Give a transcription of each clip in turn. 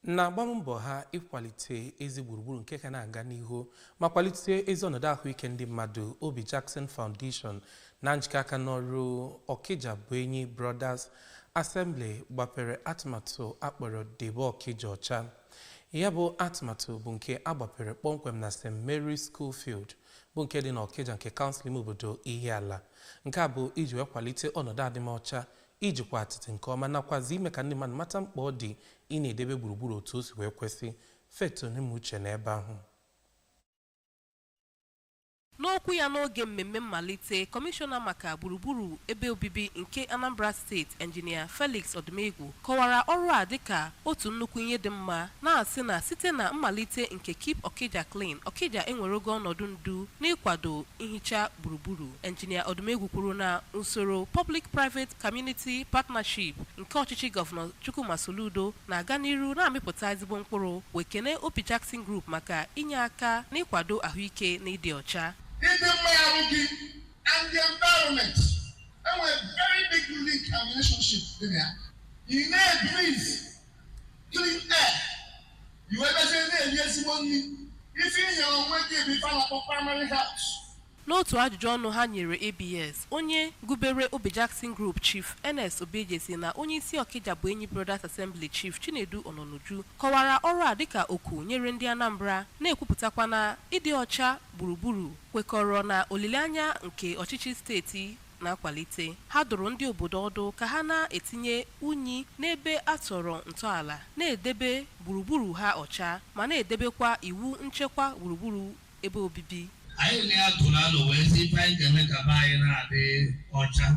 Na-agba mbọ ha ịkwalite ezi gburugburu nke ka na-aga n'ihu ma kwalite ezi ọnọdụ ahụike ndị mmadụ. Obijackson Foundation na njikọ aka n'ọrụ Okija bụ Enyi Brothers Assembly gbapere atụmatụ akpọrọ Debe Okija ọcha. Ya bụ atụmatụ bụ nke agbapere kpọmkwem na St. Mary's School Field bụ nke dị na Okija nke kansụl ime obodo Ihiala. Nke a bụ iji wee kwalite ọnọdụ adịmọcha, ijikwa atịtị nke ọma nakwazi ime ka ndị mmadụ mata mkpa ọ dị ị na-edebe gburugburu otu o si wee kwesị. Fetonimuche n'ebe ahụ. N'okwu ya n'oge mmemme mmalite, Kọmishọna maka gburugburu ebe obibi nke Anambra steeti Engineer Felix Odumegwu kọwara ọrụ a dịka otu nnukwu ihe dị mma, na-asị na site na mmalite nke Keep Okija Clean, Okija enwerego ọnọdụ ndu n'ịkwado ihicha gburugburu. Engineer Odumegwu kwuru na usoro Public-Private Community Partnership nke ọchịchị Gọvanọ Chukwuma Soludo na-aga n'iru na-amịpụta ezigbo mkpụrụ, wee kene Obijackson Group maka inye aka n'ịkwado ahụike na ịdị ọcha. And the environment, and a very big link and relationship there. You may breathe clean air. You ever say yes, money. If you are working with primary health. N'otu ajụjụ ọnụ ha nyere ABS, onye gubere Obijackson Group Chief NS Obijackson na onye isi Okija bụ Enyi Brothers Assembly Chief Chinedu Ononuju kọwara ọrụ a dịka oku nyere ndị Anambra, na-ekwupụtakwa na ịdị ọcha gburugburu kwekọrọ na olileanya nke ọchịchị steeti na-akwalite. Ha dụrụ ndị obodo ọdụ ka ha na-etinye unyi n'ebe atọrọ ntọala, na-edebe gburugburu ha ọcha ma na-edebekwa iwu nchekwa gburugburu ebe obibi. Anyị na-atụrụ alo wee sị ife anyị ga-eme ka be anyị na-adị ọcha,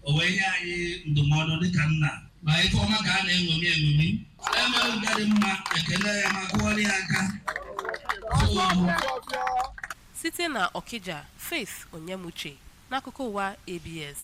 o wee nye anyị ndụmọdụ dịka nna ma ife ọma ka a na-eṅomi eṅomi eme ụdị dị mma, ekele ya ma kụọrọ ya aka. Site na Okija, Faith Onyemuche, n'akụkọ ụwa ABS.